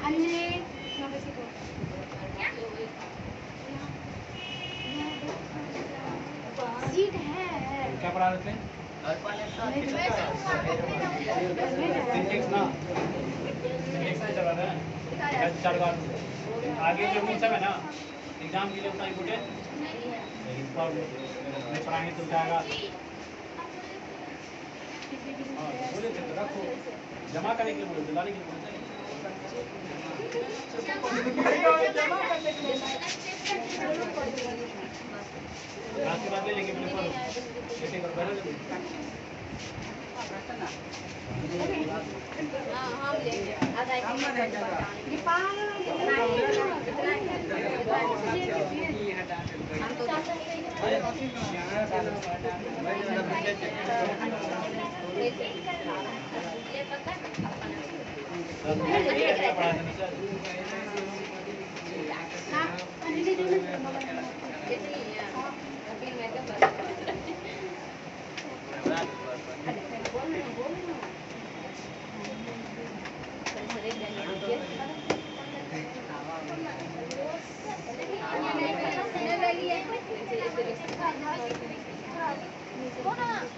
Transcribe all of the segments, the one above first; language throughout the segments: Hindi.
अंजलि सीट है क्या पढ़ा रहे थे? सिंटेक्स ना सिंटेक्स नहीं चला रहा है आगे जो रूल सब है ना एग्जाम के लिए उतना इम्पोर्टेंट नहीं पढ़ाएंगे तो जाएगा। हाँ बोले थे तो रखो जमा करने के लिए बोले दिलाने के लिए बोले थे क्लास के बाद ले लेंगे पेपर लेटे कर बैठो हम लेंगे आधा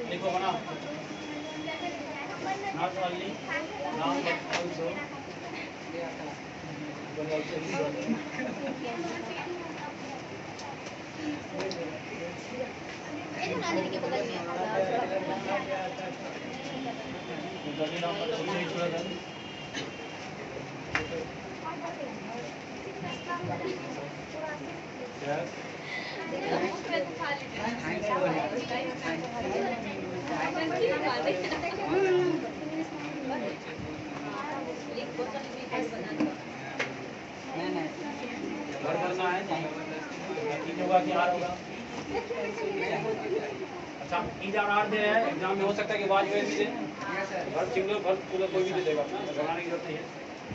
देखो बना not only now but also के बगल में yes घर बनना है ठीक होगा कि आर होगा। अच्छा ई जा आर दे रहे हैं एग्जाम में हो सकता है कि आवाज भी दे घर सिंगल घर पूरा कोई भी दे देगा ना बनाने की जरूरत नहीं है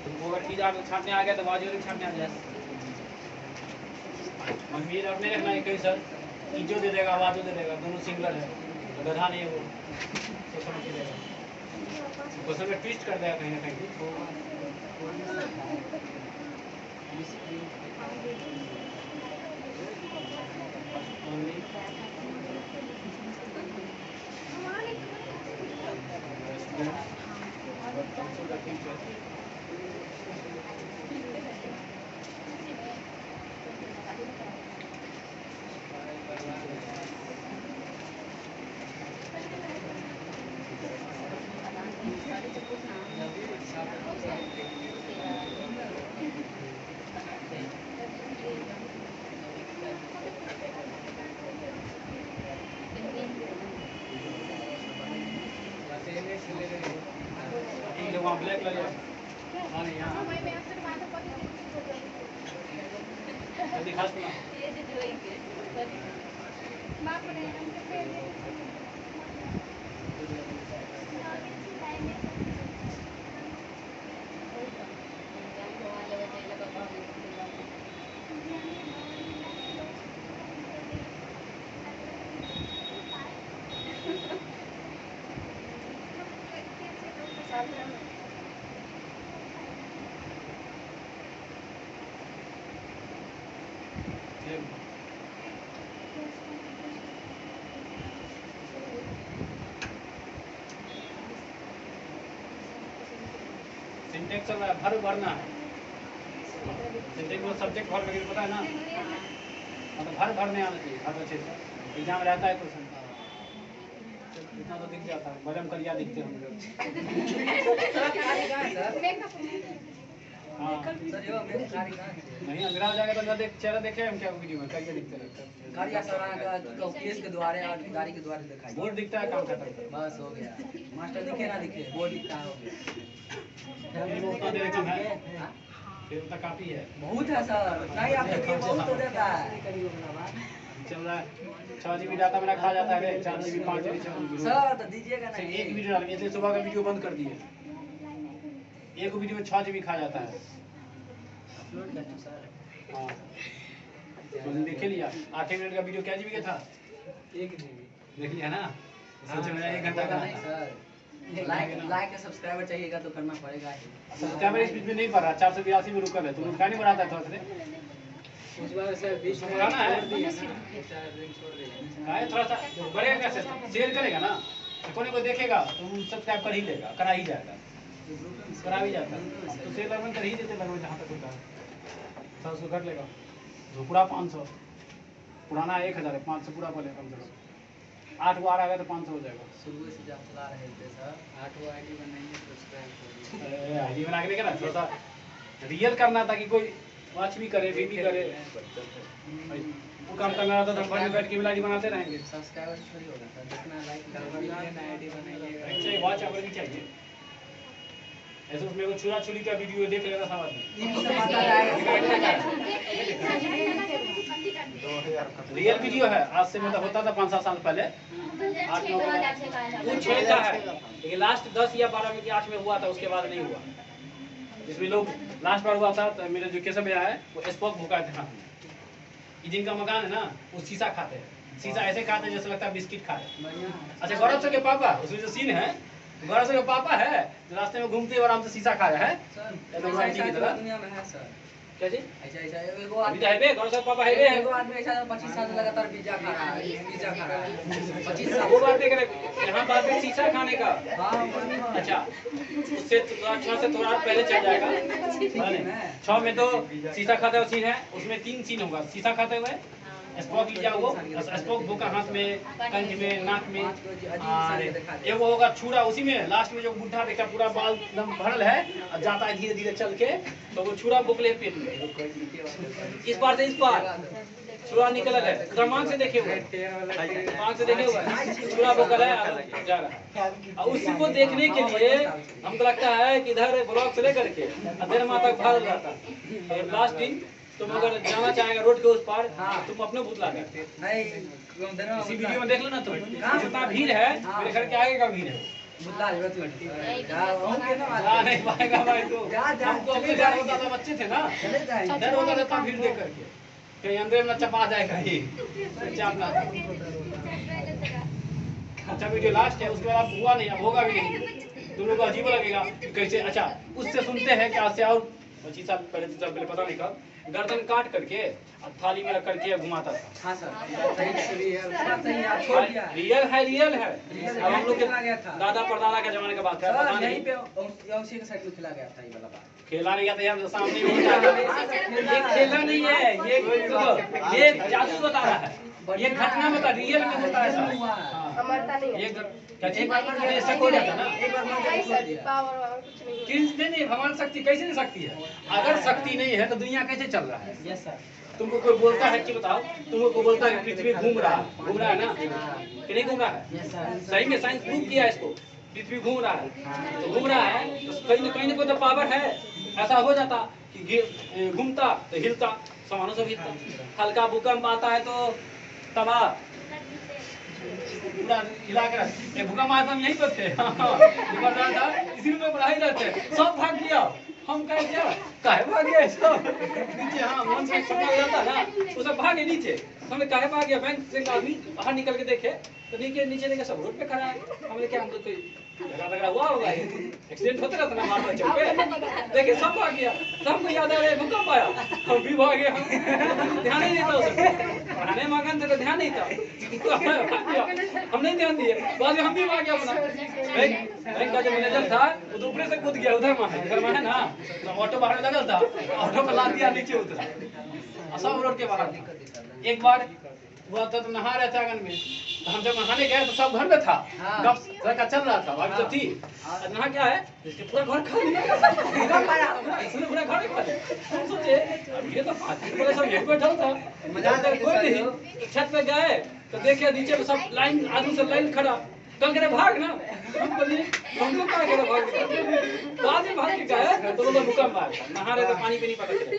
तुमको अगर ई जा छाटने आ गया तो आवाज भी छाटने आ जाए मम्मी अपने रखना है कहीं सर ईजो दे देगा आवाजो दे देगा दोनों सिंगलर है तो गधा नहीं है वो तो समझ के देगा क्वेश्चन में ट्विस्ट कर देगा कहीं ना कहीं वहाँ ब्लैक लगे हाँ यहाँ दिखा सुना सिंटेक्स चल रहा है भर भरना है सिंटेक्स में सब्जेक्ट भर वगैरह पता है ना मतलब भर भरने आना चाहिए हर अच्छे से एग्जाम रहता है क्वेश्चन इतना तो दिख जाता है बलम करिया दिखते हम लोग हाँ नहीं अंधेरा हो जाएगा तो ना देख चेहरा देखे हम क्या वीडियो में करिया दिखते रहते हैं केस के द्वारे और गाड़ी के द्वारे दिखाई बोर्ड दिखता है काम खत्म बस हो गया मास्टर दिखे ना दिखे बोर्ड दिखता हो गया उतना देर कम है फिर उतना काफी है बहुत है सर नहीं आपके लिए बहुत हो जाता है चल रहा है 6 GB डाटा मेरा खा जाता है 4 GB 5 GB सर तो दीजिएगा ना एक वीडियो डालेंगे इसलिए सुबह का वीडियो बंद कर दिए एक वीडियो में 6 GB खा जाता है हाँ तो देख लिया 8 मिनट का वीडियो क्या GB का था 1 GB देख लिया ना सोच में 1 घंटा का नहीं सर लाइक या सब्सक्राइबर चाहिएगा तो करना पड़ेगा ही। सब्सक्राइबर इस बीच में नहीं बढ़ रहा, 482 में रुका है, तुम क्या नहीं बढ़ाता है थोड़ा से? उस बार से 20 में बढ़ाना है। छोड़ दिया ना, 4 दिन छोड़ दिया। है थोड़ा सा बढ़ेगा कैसे? शेयर करेगा ना, कोई कोई देखेगा तो सब्सक्राइब कर ही लेगा, करा ही जाएगा, करा भी जाता है। तो शेयर लगभग कर ही देते लगभग जहाँ तक होता है। 100 कर लेगा, झोपड़ा 500, पुराना 1000 है, 500 पूरा बोले कम से कम। 8 बार आ गया तो 500 हो जाएगा। शुरू से जब चला रहे थे सर, 8 आईडी बनाएंगे सब्सक्राइब करिए। आईडी बना के लेकर थोड़ा सा रियल करना था कि कोई वॉच भी करे, भी करे। वो काम करना रहता तो हम घर में बैठ के भी आईडी बनाते रहेंगे। सब्सक्राइबर थोड़ी होगा सर, जितना लाइक करोगे आईडी बनाएंगे। अच्छा वॉच अगर भी चाहिए ऐसे उसमें वो छुरा छुरी का वीडियो देख लेगा सब आदमी। रियल वीडियो है, आज से मतलब होता था 5-7 साल पहले, 8-9 वो 6 का है, लेकिन लास्ट 10 या 12 में कि 8 में हुआ था, उसके बाद नहीं हुआ। इसमें लोग लास्ट बार हुआ था तो मेरे जो केसव भैया है वो स्पोक भूखा थे हाथ में। ये जिनका मकान है ना वो शीशा खाते हैं, शीशा ऐसे खाते हैं जैसे लगता है बिस्किट खा रहे। अच्छा गौरव सर के पापा, उसमें जो सीन है गौरव सर के पापा है जो रास्ते में घूमते आराम से शीशा खा रहे हैं एकदम रांची की तरह। दुनिया में है सर। क्या जी? ऐसा ऐसा एगो अभी आदमी तो हाईवे गौरव सर पापा हाईवे है। एगो आदमी ऐसा 25 साल से लगातार पिज्जा खा रहा है, पिज्जा खा रहा है 25 साल। वो बात नहीं करे, यहाँ बात है शीशा खाने का। हाँ अच्छा उससे थोड़ा से थोड़ा पहले चल जाएगा। 6 में तो शीशा खाते हुए सीन है, उसमें 3 सीन होगा। शीशा खाते हुए स्पोक लिया वो स्पोक भूखा हाथ में, कंठ में, नाक में, और एक वो होगा छुरा। उसी में लास्ट में जो बुढ़ा देखा पूरा बाल एकदम भरल है और जाता है धीरे धीरे चल के, तो वो छुरा बुकले पेट में इस पार से इस पार छुरा निकल है। उधर मांग से देखे हुए, मांग से देखे हुए छुरा बुकल है जा रहा है। और उसी को देखने के लिए हमको लगता है कि इधर ब्लॉक से लेकर के देर माता तक भाग रहता है। और लास्ट दिन तुम अगर जाना चाहेगा रोड के उस पार, तुम अपने भूतला गए। इसी वीडियो में देख लो ना तुम, जितना भीड़ है मेरे घर के आगे का भीड़ है। जा नहीं पाएगा भाई तो। हमको अपने डर होता था, बच्चे थे ना, डर होता था भीड़ देख करके कहीं अंदर में चपा जाएगा ये। अच्छा वीडियो लास्ट है, उसके बाद अब हुआ नहीं, अब होगा भी नहीं। तुम लोग को अजीब लगेगा कि कैसे। अच्छा उससे सुनते हैं कि आज से और 25 साल पहले 30 साल पहले पता नहीं कब गर्दन काट करके और थाली में रख करके घुमाता था। हाँ सर, सही है, छोड़ दिया। रियल है, रियल है। अब हम लोग के दादा परदादा के जमाने का बात है, पता नहीं पे औसी के साइड में खिला गया था ये वाला बात। खेला नहीं गया था यार, सामने में ये खेला नहीं है, ये जादू बता रहा है, ये घटना बता, रियल में होता है ऐसा। अमरता नहीं है। ये एक बार ऐसा हो जाता ना, एक बार नहीं सर, पावर वावर कुछ नहीं है। किस नहीं भगवान शक्ति कैसे नहीं शक्ति है? अगर शक्ति नहीं है तो दुनिया कैसे चल रहा है? Yes sir. तुमको कोई बोलता है कि बताओ, तुमको कोई बोलता है कि पृथ्वी घूम रहा है ना, कि नहीं घूम रहा है? सही में साइंस प्रूव किया है इसको, पृथ्वी घूम रहा है। तो घूम रहा है तो कहीं ना कोई तो पावर है। ऐसा हो जाता कि घूमता तो हिलता, सामानों से हिलता। हल्का भूकंप आता है तो तबाह पूरा इलाका। भूकंप आया था हम यहीं पर थे, निकल रहा था, इसी में पढ़ाई रहते, सब भाग गया। हम कहे क्या काहे भाग गया सब नीचे? हाँ मन से पता जाता ना, वो सब भागे नीचे। हमें काहे भाग गया? बैंक से आदमी बाहर निकल के देखे तो नीचे देखे सब रोड पे खड़ा है। हमने क्या, हम तो कोई झगड़ा हुआ होगा, एक्सीडेंट होता रहता ना मार्केट चौक पे। देखिए सब भाग गया, सबको याद आ रहा है भूकंप आया, हम भी भागे। हम ध्यान ही नहीं था उसमें, पढ़ाने मगन थे तो ध्यान नहीं था, हम नहीं ध्यान दिए। बाद में हम भी भाग गया अपना। बैंक का जो मैनेजर था वो तो ऊपर से कूद गया, उधर में है ना, तो ऑटो बाहर लगल था, ऑटो में लाद दिया, नीचे उतरा, सब रोड के बाहर। एक बार हुआ था तो नहा रहे थे आंगन में, तो हम जब नहाने गए तो सब घर में था, गप लड़का चल रहा था, अभी तो थी नहा क्या है इसके पूरा घर खाली, इसने पूरा घर खाली। हम सोचे अब ये तो पूरा सब एक बैठा था, कोई नहीं। तो छत पे गए तो देखे नीचे में सब लाइन, आदमी सब लाइन खड़ा। कल करे भाग ना, हम बोले हमको क्या करे भाग, बाद में भाग के गए तो लोग भूकंप आ गया। नहा रहे तो पानी भी नहीं पता चला,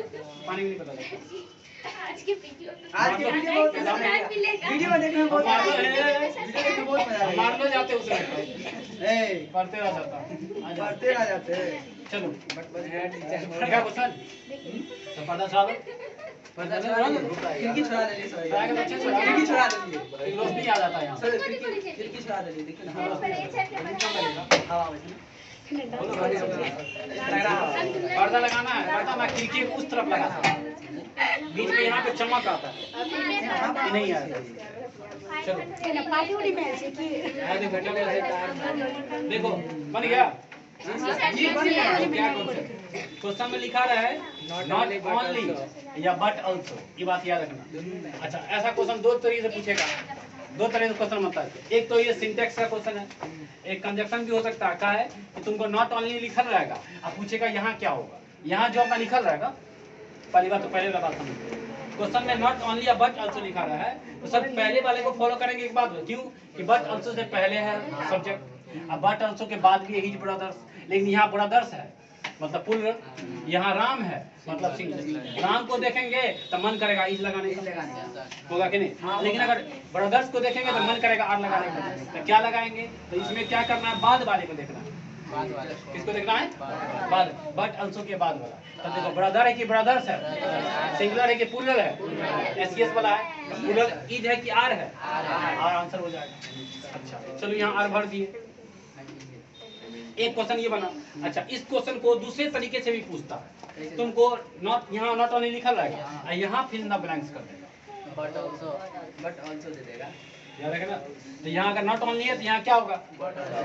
पानी भी नहीं पता चला। आज के वीडियो बहुत वीडियो में देखने में बहुत मजा आया। मार लो जाते उसमें पढ़ते रह जाता। चलो क्या क्वेश्चन तो पता साहब पर्दा छुड़ा दे, खिड़की छुड़ा दे सर, खिड़की छुड़ा दे, रोशनी आ जाता है यहाँ सर खिड़की छुड़ा दे, देखिए ना हवा में पर्दा लगाना है, पर्दा मैं खिड़की उस तरफ लगा था, बीच में यहाँ पे चमक आता है, नहीं आता। चलो देखो बन गया। क्वेश्चन में लिखा रहा है नॉट ओनली या बट ऑल्सो, ये बात याद रखना। अच्छा, ऐसा क्वेश्चन दो तरीके से पूछेगा, दो तरह से क्वेश्चन बनता है। एक तो ये सिंटेक्स का क्वेश्चन है, एक कंजक्शन भी हो सकता है। क्या है कि तुमको नॉट ओनली लिखल रहेगा, अब पूछेगा यहाँ क्या होगा। यहाँ जो अपना लिखल रहेगा, पहली बात तो पहले बात समझो, क्वेश्चन में नॉट ओनली या बट ऑल्सो लिखा रहा है तो सब पहले वाले को फॉलो करेंगे। एक बात क्यों कि बट ऑल्सो से पहले है सब्जेक्ट, अब बट ऑल्सो के बाद भी हिज ब्रदर्स, लेकिन यहाँ ब्रदर्स है मतलब पुल्लर, यहाँ राम है मतलब सिंगुलर। राम को देखेंगे तो मन करेगा इज लगाने का, होगा कि नहीं? लेकिन अगर ब्रदर्स को देखेंगे तो मन करेगा आर लगाने का। तो क्या लगाएंगे? तो इसमें क्या करना है, बाद वाले को देखना है। किसको देखना है? बाद, बट ऑल्सो के बाद वाला। तब देखो ब्रदर है कि ब्रदर्स है, सिंगुलर है कि प्लूरल है, एसएस वाला है, प्लूरल इज है कि आर है, आर आंसर हो जाएगा। अच्छा चलो यहाँ आर भर दिए। एक क्वेश्चन ये बना। अच्छा, इस क्वेश्चन को दूसरे तरीके से भी पूछता है। तुमको नॉट, यहाँ नॉट ओनली लिखल रहेगा, यहाँ फिल इन द ब्लैंक्स कर देगा, बट ऑल्सो दे देगा, याद रखना। तो यहाँ अगर नॉट ओनली है तो यहाँ क्या होगा,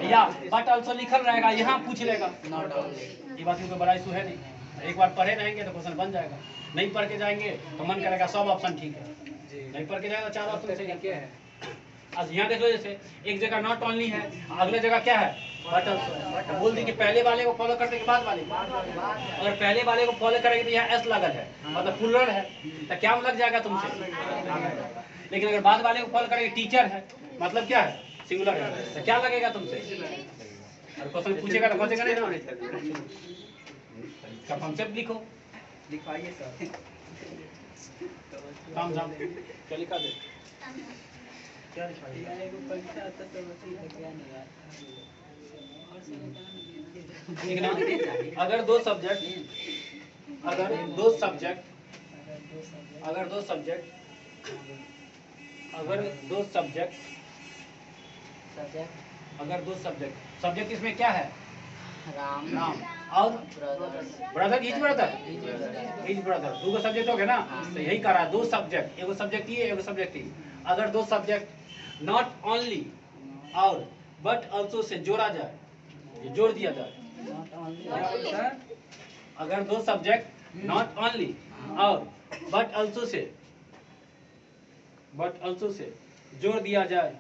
या बट ऑल्सो लिखल रहेगा, यहाँ पूछ लेगा नॉट ओनली। ये बात कोई बड़ा इशू है नहीं। एक बार पढ़े रहेंगे तो क्वेश्चन बन जाएगा, नहीं पढ़ के जाएंगे तो मन करेगा सब ऑप्शन ठीक है, नहीं पढ़ के जाएगा चार ऑप्शन सही है। आज यहाँ देख लो, जैसे एक जगह नॉट ओनली है, अगले जगह क्या है, बट ऑल्सो है। तो बोल दी कि पहले वाले को फॉलो करने के बाद वाले को, अगर पहले वाले को फॉलो करेंगे तो यहाँ एस लगल है मतलब प्लूरल है, तो क्या लग जाएगा तुमसे। लेकिन अगर बाद वाले को फॉलो करेंगे टीचर है मतलब क्या है, सिंगुलर है, तो क्या लगेगा तुमसे। और क्वेश्चन पूछेगा तो बचेगा नहीं ना, का कॉन्सेप्ट लिखो, लिखवाइए सर। काम जाम क्या लिखा दे, क्या लिखवाइए। अगर दो सब्जेक्ट सब्जेक्ट इसमें क्या है, राम और ब्रदर इज ब्रदर दो सब्जेक्ट हो गए ना। तो यही करा, दो सब्जेक्ट, एगो सब्जेक्ट ये एगो सब्जेक्ट ये। अगर दो सब्जेक्ट नॉट ओनली और बट ऑल्सो से जोड़ा जाए, जोड़ दिया जाए, अगर दो सब्जेक्ट नॉट ओनली और बट ऑल्सो से जोड़ दिया जाए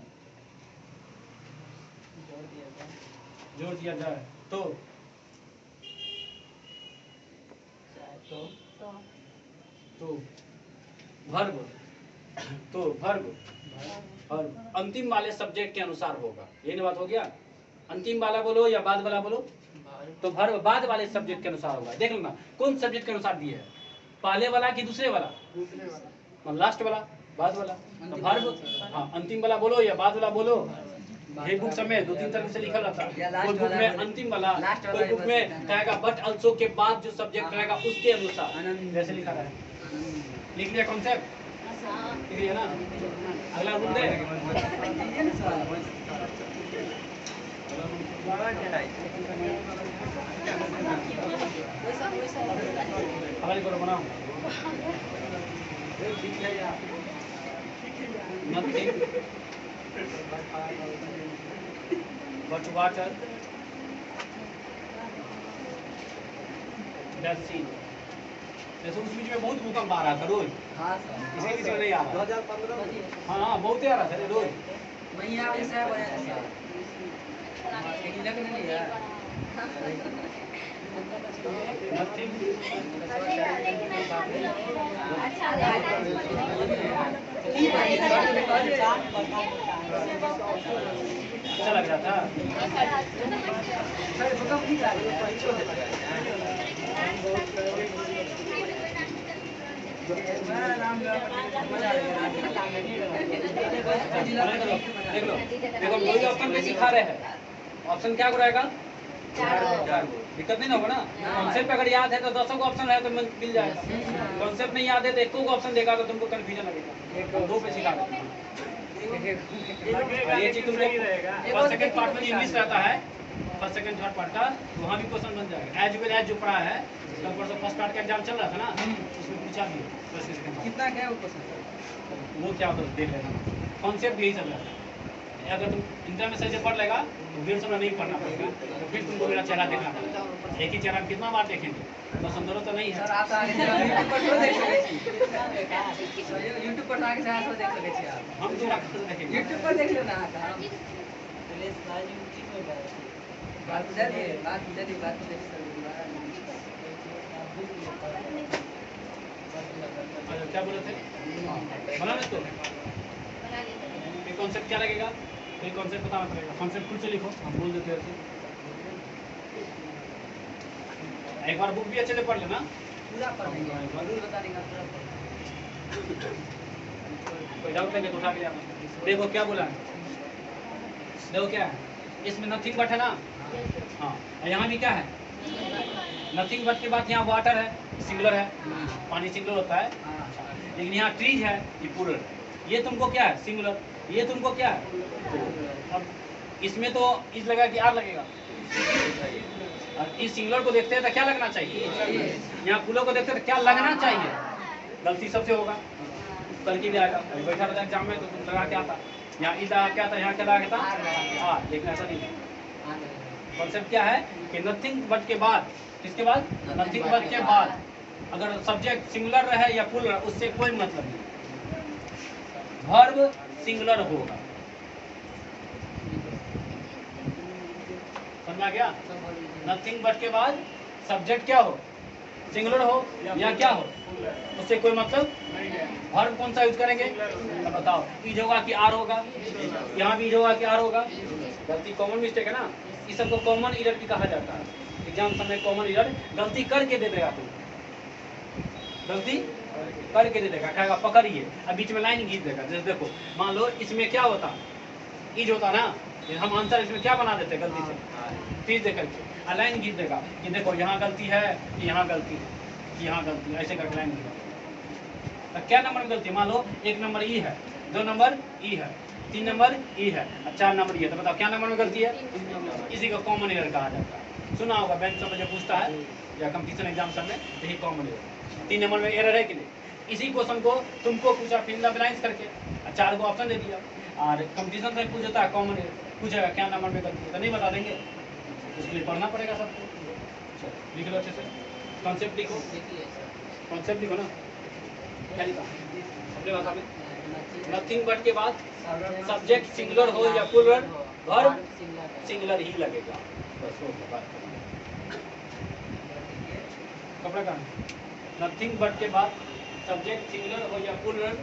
तो वर्ब और अंतिम वाले सब्जेक्ट के अनुसार होगा। ये बात हो गया, अंतिम वाला बोलो या बाद वाला बोलो, तो वर्ब बाद वाले सब्जेक्ट के अनुसार होगा। देख लेना कौन सब्जेक्ट के अनुसार दिए है, पहले वाला कि दूसरे वाला, लास्ट वाला, बाद वाला। तो वर्ब हाँ अंतिम वाला बोलो या बाद वाला बोलो। ये बुक में दो तीन तरह से लिखा रहता है, कोई बुक में अंतिम वाला, कोई बुक में कहेगा बट ऑल्सो के बाद जो सब्जेक्ट रहेगा उसके अनुसार, जैसे लिखा है। लिख लिया कॉन्सेप्ट, लिख लिया ना। अगला रूल दे, अगली करो बनाओ। Nothing but water that sea। जैसे उस बीच में बहुत भूकंप आ रहा था रोज, हाँ सर, इसी बीच में नहीं आ रहा। 2015 हाँ बहुत ही आ रहा था रोज। वही आप ऐसा बना सर, लेकिन लग नहीं है। Nothing अच्छा लग रहा था। सर भूकंप नहीं आ रहा है, देख लो कोई ऑप्शन पे सिखा रहे हैं, ऑप्शन क्या रहेगा, 4 गो। दिक्कत नहीं ना होगा ना। कॉन्सेप्ट अगर याद है तो 10 को ऑप्शन है तो मिल जाएगा। कॉन्सेप्ट नहीं याद है तो 1 को ऑप्शन देगा तो तुमको कंफ्यूजन लगेगा। 2 पे सिखा देते हैं। ये चीज तुमको फर्स्ट सेकंड पार्ट में इंग्लिश रहता है, फर्स्ट सेकंड थर्ड पार्ट का, तो वहाँ भी क्वेश्चन बन जाएगा। एज वेल एज जो पढ़ा है, कल परसों फर्स्ट पार्ट का एग्जाम चल रहा था ना, उसमें पूछा भी फर्स्ट सेकंड कितना क्या वो क्वेश्चन, वो क्या होता है देख लेना। कॉन्सेप्ट यही चल रहा है। अगर तुम इंटर में सही से पढ़ लेगा तो फिर समय नहीं पढ़ना पड़ेगा, तो फिर तुमको मेरा चेहरा देखना पड़ेगा। एक ही चेहरा कितना बार देखेंगे, तो संदर्भ तो नहीं है। सर आप आगे यूट्यूब पर तो देख सकै छी, यूट्यूब पर आके से आंसर देख सकै छी आप। हम दूसरा कैसे देखेंगे? यूट्यूब पर देख लेना आप। बात जल्दी बात देख सर। अच्छा, क्या बोले थे? बना ले तो ये कॉन्सेप्ट क्या लगेगा? ये कॉन्सेप्ट बताना पड़ेगा। कॉन्सेप्ट खुद से लिखो, हम बोल देते हैं ऐसे। एक बार बुक भी अच्छे से पढ़ लेना। पूरा पढ़ेंगे, जरूर बताने का पूरा पढ़ेंगे। कोई डाउट लगे तो उठा के जाना। देखो क्या बोला है, देखो क्या है, इसमें नथिंग बट है ना। हाँ, यहाँ भी क्या है, नथिंग बट के बाद यहाँ वाटर है, सिंगुलर है, पानी सिंगुलर होता है। लेकिन यहाँ ट्रीज है, ये प्लूरल। ये तुमको क्या है, सिंगुलर। ये तुमको क्या है, अब इसमें तो इस लगा कि आर लगेगा। और इस सिंगुलर को देखते हैं तो क्या लगना चाहिए, यहाँ प्लूरल को देखते हैं तो क्या लगना चाहिए। गलती सबसे होगा, कल की भी आएगा। अभी बैठा था एग्जाम में तो तुम लगा क्या था, यहाँ इस लगा क्या था, यहाँ क्या लगा था आर, लेकिन ऐसा नहीं है। कॉन्सेप्ट क्या है कि नथिंग बट के बाद, किसके बाद, नथिंग बट के बाद अगर सब्जेक्ट सिंगुलर रहे या प्लूरल, उससे कोई मतलब नहीं। वर्ब सिंगुलर होगा, समझ आ गया। नथिंग बट के बाद सब्जेक्ट क्या हो, सिंगुलर हो या क्या हो, उससे कोई मतलब। वर्ब कौन सा यूज करेंगे, तो बताओ। इज होगा कि आर होगा, यहाँ भी इज होगा कि आर होगा। गलती कॉमन मिस्टेक है ना, इस सबको कॉमन एरर भी कहा जाता है। एग्जाम समय कॉमन एरर, गलती करके दे देगा तुम, गलती करके दे देगा, कहेगा पकड़िए, अब बीच में लाइन खींच देगा। जैसे देखो, मान लो इसमें क्या होता, इज होता ना, हम आंसर इसमें क्या बना देते गलती से, खींच दे करके लाइन खींच देगा कि देखो यहाँ गलती है, कि यहाँ गलती है, कि यहाँ गलती है, ऐसे करके लाइन खींच। तो क्या नंबर में गलती, मान लो 1 नंबर ई है, 2 नंबर ई है, 3 नंबर ई है, 4 नंबर ई है, तो बताओ क्या नंबर में गलती है। इसी को कॉमन एरर कहा जाता है। सुना होगा बैंक सब जो पूछता है या कंपटीशन एग्जाम सब में, यही कॉमन एरर। 3 नंबर में एरर है कि नहीं, इसी क्वेश्चन को तुमको पूछा फिल द ब्लैंक्स करके, 4 को ऑप्शन दे दिया, और कंपटीशन से पूछता है कॉमन एरर, पूछेगा क्या नंबर में गलती है, तो नहीं बता देंगे, उसके लिए पढ़ना पड़ेगा सबको। लिख लो अच्छे से, कॉन्सेप्ट लिखो, कॉन्सेप्ट लिखो ना, क्या लिखा अपने भाषा में। नथिंग बट के बाद सब्जेक्ट सिंगुलर हो या प्लूरल, वर्ब सिंगुलर ही लगेगा, बस हो गया बात। कपड़ा का नथिंग बट के बाद सब्जेक्ट सिंगुलर हो या प्लूरल,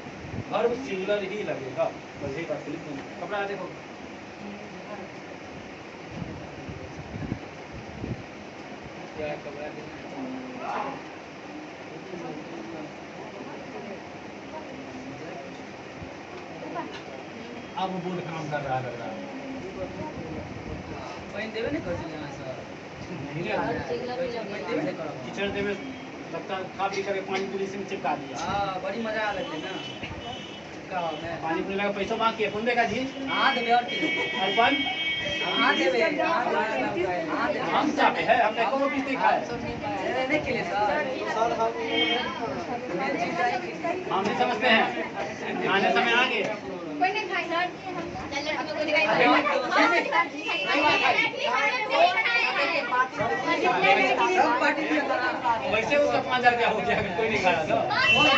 वर्ब सिंगुलर ही लगेगा, बस यही बात लिख दो। कपड़ा देखो, क्या कपड़ा अब वो बोर्ड काम कर रहा है, लग रहा है। पानी देवे नहीं कर यहाँ सर, कीचड़ देवे लगता है, खा पी करके पानी पूरी से चिपका दिया। हाँ बड़ी मजा आ लगती है ना, चिपका हुआ मैं पानी पूरी लगा, पैसा मांग के कौन देगा जी, हाँ देवे और अर्पण हाँ देवे, हाँ देवे, हम चाहते हैं, हमने को भी देखा है, नहीं खेले सर, हम नहीं समझते हैं, आने समय आगे कोई नहीं खाई सर, वैसे उसका 5000 क्या हो गया, अगर कोई नहीं खाया तो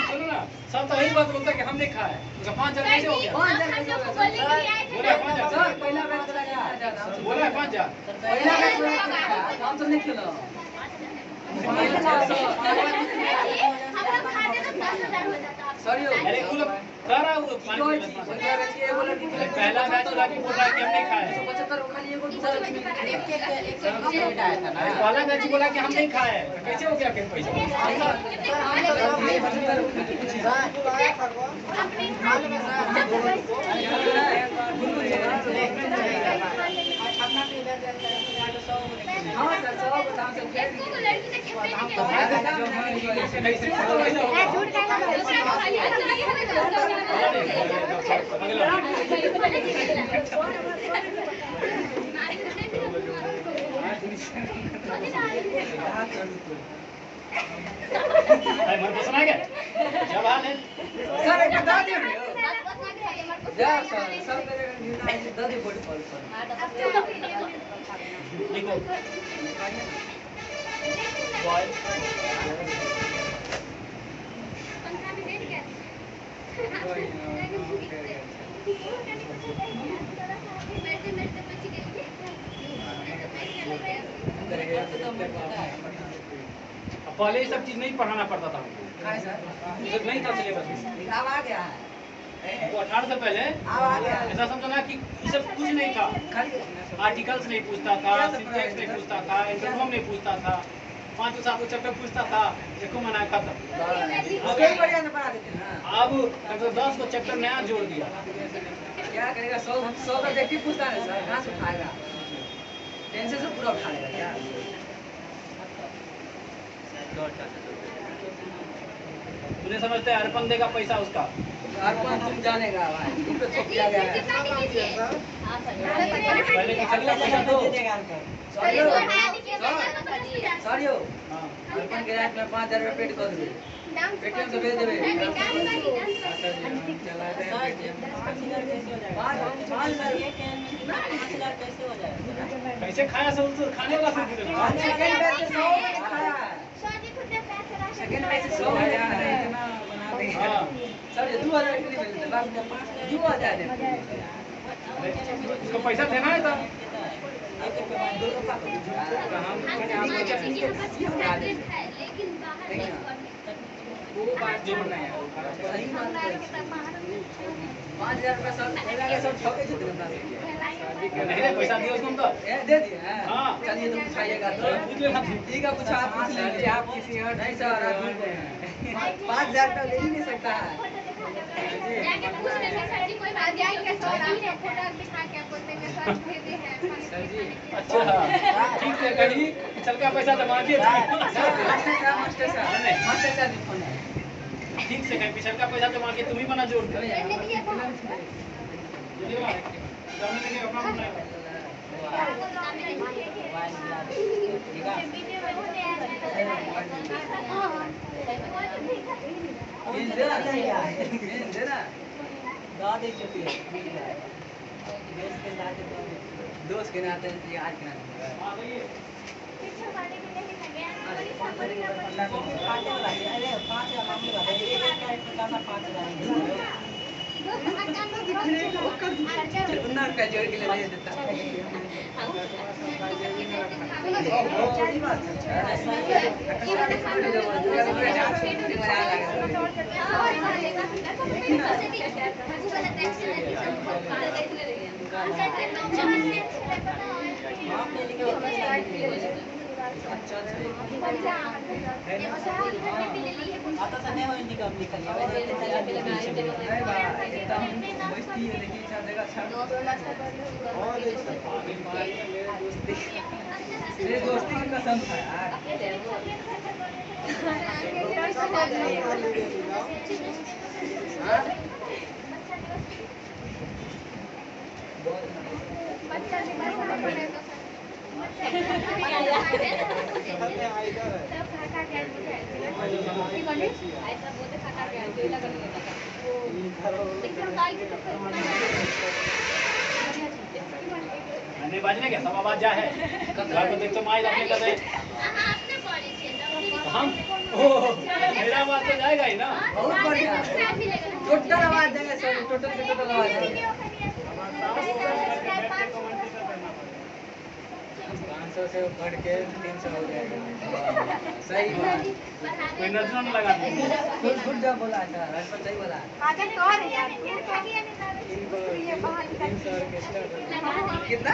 सुनो ना, सब तो यही बात बोलता है कि हम नहीं खाए, उसका 5000 कैसे हो गया, बोला 5000, पहला बैच करा गया, बोला 5000, पहला बैच हम तो नहीं खेला, सॉरी अरे वो लोग सारा वो पानी पहला मैच वाला की बोल रहा है कि हम नहीं खाए, 75 खाली एगो दूसरा पहला मैच बोला कि हम नहीं खाए, कैसे हो गया फिर पैसा। हाँ सर सब बताओ सब खेल इसको लड़की ने कितने हम के तो भाई का काम नहीं झूठ का मन पसंद आ गया जब हाल है सर एक बता दियो जा सर सब करेगा दादी बोल लिखो बॉय 15 मिनट क्या बैठते बच गई पहले ये सब चीज नहीं पढ़ाना पड़ता था हमको हां सर ये नहीं था सिलेबस में अब आ गया वो 18 से पहले अब आ गया ऐसा समझो ना कि ये सब कुछ नहीं था आर्टिकल्स नहीं पूछता था सिंटैक्स नहीं पूछता था एंटोनिम नहीं पूछता था 5 7 चैप्टर पूछता था एको मना खत्म कोई बढ़िया से पढ़ा देते ना अब लगभग 10 को चैप्टर नया जोड़ दिया क्या करेगा 100 सब्जेक्टिव पूछता है सर कहां से उठाएगा टेंशन से पूरा उठा लेगा क्या तूने समझते हर बंदे का पैसा उसका अर्पण तुम जानेगा भाई तुम पे थोप दिया गया है पहले का चलता पैसा दो सॉरी हाँ अर्पण के रात में 5000 रुपए पेड कर दे पेटीएम से भेज देबे कैसे खाया सब तो खाने वाला सब कितना सेकंड पे 100 आया है इतना बना दे हाँ सर 2000 के लिए मिलते बाप 2000 दे उसको पैसा देना है तो वो बात जो नहीं है सही बात है 5000 रुपए सब लगा सब ठोके जो दिन नहीं रे पैसा दियो उसको तो दे दिए हाँ। चलिए तो पूछाइएगा तो पूछ लेना ठीक है कुछ आप पूछ लीजिए आप किसी और नहीं सर आप 5000 तो ले ही नहीं सकता है जाके पूछ ले सर जी कोई बात नहीं है सर आपने फोटो दिखा के बोलते हैं सर भेजे हैं सर जी अच्छा ठीक है कहीं चल का पैसा जमा के मास्टर साहब फोन है ठीक से कहीं पिछल का पैसा जमा के तुम ही बना जोड़ दो दोस्त के नाते आज के नाते कितना रुपया जोड़ के ले देता आता था नहीं हो इनकी कम निकल गया दोस्ती की कसम था यार मैंने बाजने क्या सब आवाज जा है घर को देख तो माई अपने कर रहे हम ओ मेरा आवाज तो जाएगा ही ना बहुत बढ़िया टोटल आवाज देंगे सर टोटल से टोटल आवाज देंगे 500 से बढ़ के 300 हो जाएगा सही बात कोई नजर न लगा दे खुद जब बोला था राजपत सही बोला कितना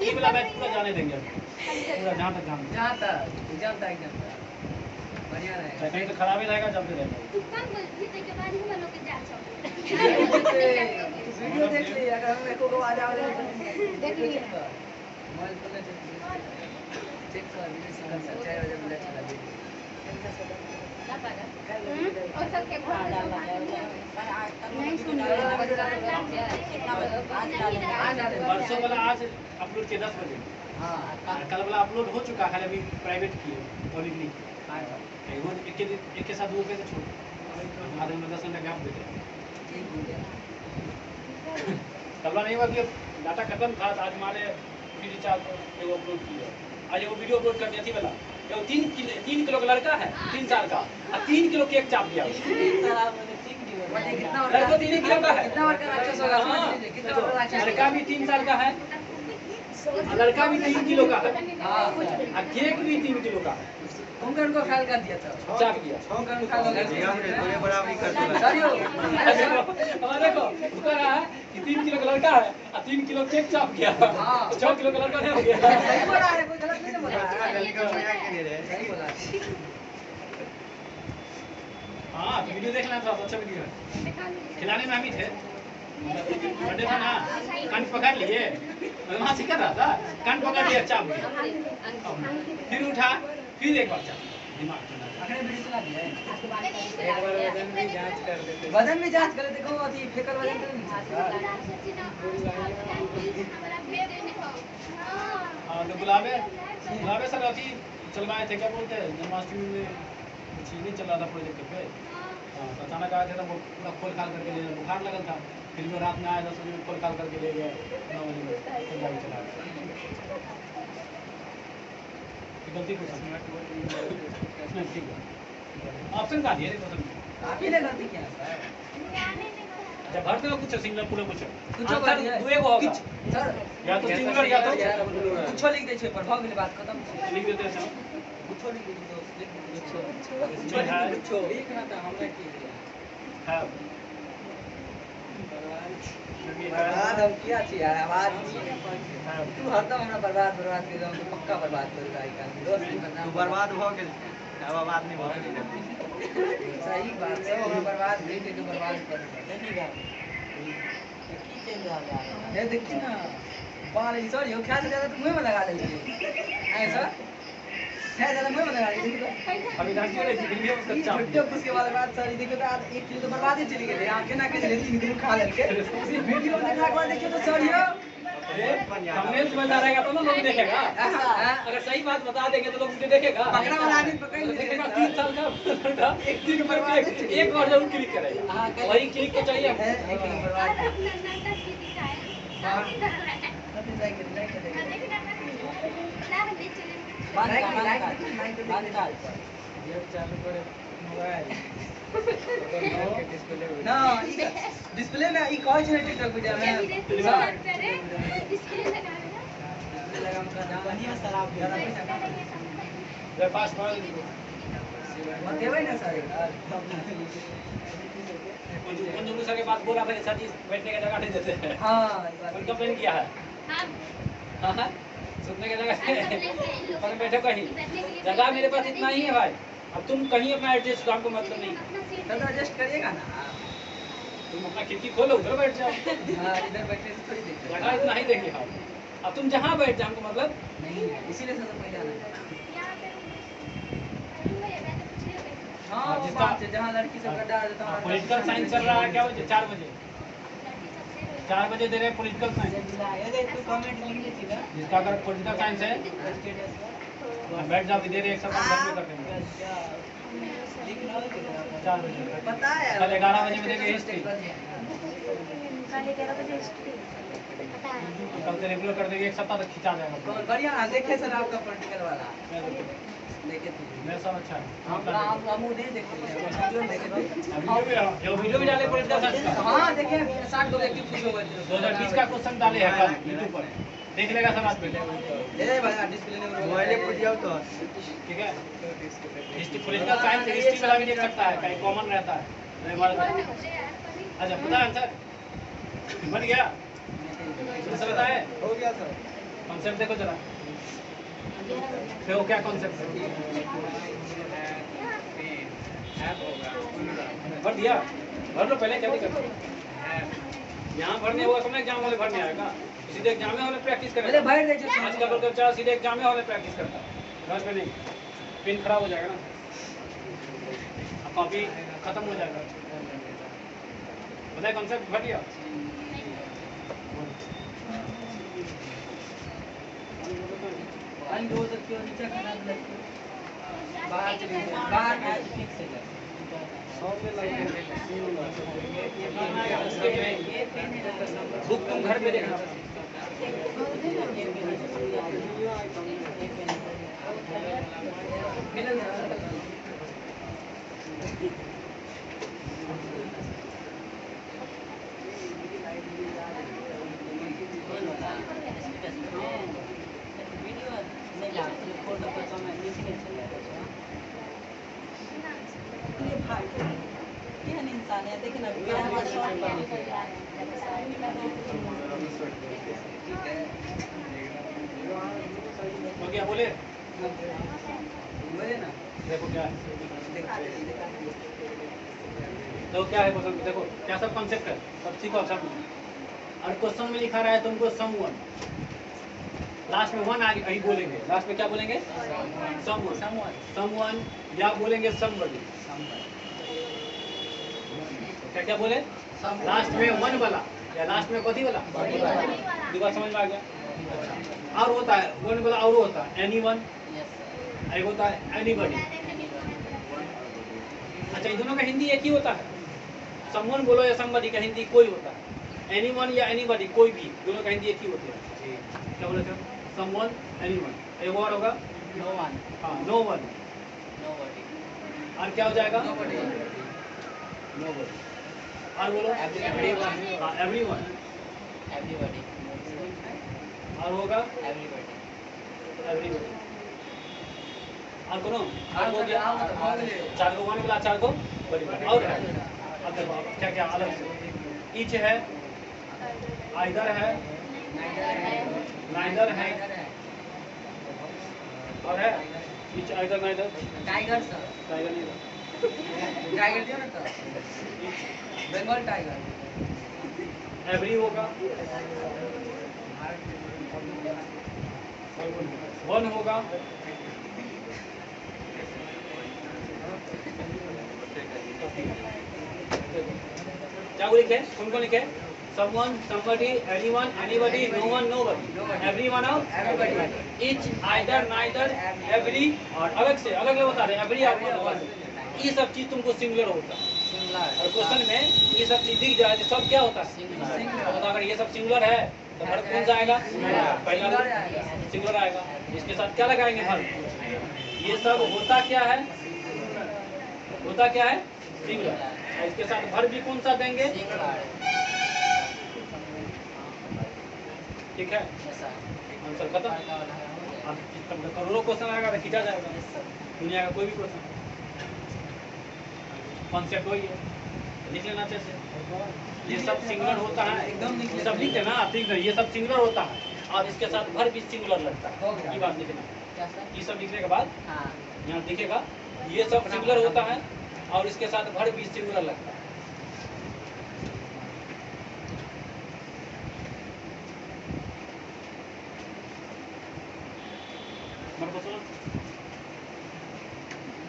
ये वाला बैच पूरा जाने देंगे पूरा जहाँ तक जाने जहाँ तक एग्जाम तक बढ़िया रहेगा कहीं तो खराब ही रहेगा चलते रहेगा दुकान बोलती है के बाद ही मनों के जा किसी वीडियो देख ली अगर हम एको को आवाज आवे देख ली। मोबाइल खोले चेक कर वीडियो से 4 बजे बोले चला वीडियो और सब के घर डालना है नहीं सुन परसों वाला आज अपलोड किया 10 बजे। हां कल वाला अपलोड हो चुका है, अभी प्राइवेट किए पब्लिक नहीं वो एक के साथ 2 रुपये से छोड़ आधे में 10 मिनट गैप देते। कल वाला नहीं हुआ कि डाटा खत्म था, आज हमारे रिचार्ज एगो अपलोड किया, आज एगो वीडियो अपलोड कर दिया थी वाला। वो 3 किलो का लड़का है 3 साल का और 3 किलो केक चाप दिया। लड़का 3 किलो का है, कितना बार का राक्षस होगा समझ लीजिए कितना बड़ा राक्षस लड़का भी 3 साल का है, लड़का भी 3 किलो का है और केक भी 3 किलो का है। कुंकण को ख्याल कर दिया था चाप दिया। कुंकण को ख्याल कर दिया दोनों बराबरी कर दो। सरियो हमारे देखो उसका रहा है कि 3 किलो का लड़का है और 3 किलो केक चाप गया। 6 किलो का लड़का नहीं हो गया। सही बोल रहा है, कोई गलत नहीं बोल रहा है। लड़का मजाक के लिए रहे। सही बोला हाँ तो वीडियो देखना था, अच्छा वीडियो है। खिलाने में हम ही थे, बर्थडे था ना, कान पकड़ लिए, वहाँ से कर रहा था, कान पकड़ लिया चाप दिया, फिर उठा, फिर एक बार चाप दिमाग में लगा। अखने वीडियो चला दिया है एक बार वजन भी जांच कर देते। वजन भी जांच करे देखो अथी फेकर वजन तो नहीं हाँ तो गुलाबे सर अथी चलवाए थे, क्या बोलते हैं, जन्माष्टमी में कुछ नहीं चल रहा था प्रोजेक्ट पे। हाँ तो अचानक आए थे तो वो पूरा खोल खाल करके ले गए, बुखार लगा था, फिर भी रात में आए 10 बजे में खोल खाल करके ले गए, 9 बजे में फिर गाड़ी चला गए। गलती कुछ नहीं, ठीक है ऑप्शन का दिया रे क्वेश्चन आप ही ने गलती किया सर अच्छा भर दो कुछ सिंगल पूरा कुछ कुछ आंसर दो एगो होगा सर या तो सिंगुलर या तो कुछ लिख दे छै पर भऽ गेलै बात खत्म लिख देते हैं कुछ लिख दे कुछ एक ना था हमरा की है बर्बाद हम किया छी यार आवाज तू हरदम हमरा बर्बाद कर दम तो पक्का बर्बाद कर का काल दोस्त की बदनाम तू बर्बाद हो गेल, अब आबाद नहीं हो गेल। सही बात है हमरा बर्बाद नहीं के बर्बाद कर नहीं का की चल रहा है ये देखिए ना बाल सर यो ख्याल से ज्यादा तो मुंह में लगा लेंगे है सर है ज्यादा मुंह में लगा लेंगे अभी डांटियो रे वीडियो उसका चाप वीडियो उसके बाद सर देखिए तो आज 1 किलो तो बर्बाद ही चली गई आंखें ना के चले 3 किलो खा लेके उसी वीडियो देखने के बाद देखिए तो सर यो थंबनेल बन जा रहेगा तो ना लोग देखेगा, अगर सही बात बता देंगे तो लोग वीडियो देखेगा। पकड़ा वाला आदमी पकड़ देखेगा 3 साल का एक दिन पर एक बार जरूर क्लिक करेगा, वही क्लिक तो चाहिए है एक किलो बर्बाद ना डिस्प्ले ना ई कहै छै टिकटॉक वीडियो में डिस्प्ले लगा हम बनिया शराब ज्यादा पैसा मेरे पास मोबाइल मत देबै ना सर उन दोनों सर के बात बोला भाई सर जी बैठने का जगह नहीं देते हैं। हां ई बात कौन कंप्लेन किया है? हाँ सुनने का जगह पर बैठो कहीं, जगह मेरे पास इतना ही है भाई, अब तुम कहीं अपना एडजस्ट करो, हमको मतलब नहीं, तब एडजस्ट करिएगा ना तुम अपना खिड़की खोलो उधर बैठ जाओ, हां इधर बैठने से थोड़ी देख जगह इतना ही देंगे हम, अब तुम जहाँ बैठ जाओ हमको मतलब नहीं है इसीलिए सबसे पहले आना हाँ, हां जिसका- जिसका जहां लड़की सब गड्ढा देता हूं पॉलिटिकल साइंस चल रहा है, क्या बजे 4 बजे 4 बजे दे रहे हैं पॉलिटिकल साइंस, ये तू कमेंट लिख दे सीधा जिसका अगर पॉलिटिकल साइंस है बैठ जाओ, दे रहे एक सब घर में कर देंगे 4 बजे, पता है कल 11 बजे में देंगे हिस्ट्री, कल से रेगुलर कर देंगे, एक सप्ताह तक खिंचा जाएगा। बहुत बढ़िया देखे सर आपका पॉलिटिकल वाला देखे थे मेरा सब अच्छा है, हम नहीं देखे वीडियो में देखे थे जो वीडियो भी डाले पॉलिटिकल साइंस का हां देखिए 60 लोग एक्टिव खुश हो गए 2020 का क्वेश्चन डाले हैं कल यूट्यूब पर, देख लेगा सब आदमी, दे दे भाई डिस्प्ले ने मोबाइल फूट जाओ तो ठीक है। हिस्ट्री पॉलिटिकल साइंस हिस्ट्री वाला भी देख सकता है, कहीं कॉमन रहता है। अच्छा पता आंसर बन गया, सब बताए हो गया सर। कॉन्सेप्ट देखो जरा, देखो क्या कॉन्सेप्ट है, भर दिया, भर लो पहले, क्या दिक्कत है? यहाँ भरने होगा समय एग्जाम हॉल में भरने आएगा, सीधे एग्जाम हॉल में प्रैक्टिस पहले करेगा। बैठ जाइए आजकल बच्चा बच्चा सीधे एग्जाम हॉल में प्रैक्टिस करता है, घर पे नहीं, पेन खराब हो जाएगा ना, कॉपी खत्म हो जाएगा। बताए कॉन्सेप्ट भर लिया? पानी हो सकती है नीचे खराब लगती है बाहर फिक्स है बुक तुम घर पे देखना। तो क्या बोले? बोले ना देखो क्या है, तो क्या है क्वेश्चन, देखो क्या सब कॉन्सेप्ट है, सब सीखो सब। और क्वेश्चन में लिखा रहा है तुमको समवन, लास्ट में वन आगे अभी बोलेंगे, लास्ट में क्या बोलेंगे? समवन, समवन या बोलेंगे समबडी। क्या क्या बोले? लास्ट में वन वाला या लास्ट में कथी वाला? दुबारा समझ में आ गया? और होता है वन वाला, और होता है एनीवन, एक होता है एनीबडी। अच्छा, इन दोनों का हिंदी एक ही होता है, समवन बोलो या समबडी का हिंदी कोई होता है, एनीवन या एनीबडी कोई भी, दोनों का हिंदी एक ही होता है। क्या बोले थे? Someone, anyone. एक और होगा नो वन हाँ, नो वन, और क्या हो जाएगा? Nobody nobody. और बोलो एवरीवन हाँ, एवरीवन। एवरीबॉडी और होगा एवरीबॉडी एवरीबडी। और कौन? और हो गया चार को वन वाला, चार को बड़ी वाला। और है अब देखो क्या क्या अलग से, ईच है, आइदर है, नाइदर है, और है each either neither, tiger sir tiger नहीं है। टाइगर दिया ना सर बंगाल टाइगर एवरी होगा, वन होगा, क्या लिखे? कौन लिखे? someone, somebody, anyone, anybody, no one, nobody, everyone or everybody, each, either, neither, every, और अलग से अलग बता रहे every और one, ये सब चीज तुमको सिंगुलर होता है। और क्वेश्चन में ये सब चीज दिख जाए तो सब क्या होता है? तो अगर ये सब सिंगुलर है तो वर्ब कौन सा आएगा? पहला सिंगुलर आएगा। इसके साथ क्या लगाएंगे वर्ब? ये सब होता क्या है? होता क्या है? सिंगुलर। इसके साथ वर्ब भी कौन सा देंगे? ठीक है, आंसर खत्म। अब करोड़ों क्वेश्चन आएगा तो खींचा जाएगा, दुनिया का कोई भी क्वेश्चन। कॉन्सेप्ट वही है, लिख लेना अच्छे से। ये सब सिंगुलर होता है, एकदम सब लिखते ना, ठीक है, ये सब सिंगुलर होता है और इसके साथ वर्ब भी सिंगुलर लगता है। ये बात लिखना, ये सब लिखने के बाद यहाँ दिखेगा ये सब सिंगुलर होता है और इसके साथ वर्ब भी सिंगुलर लगता है।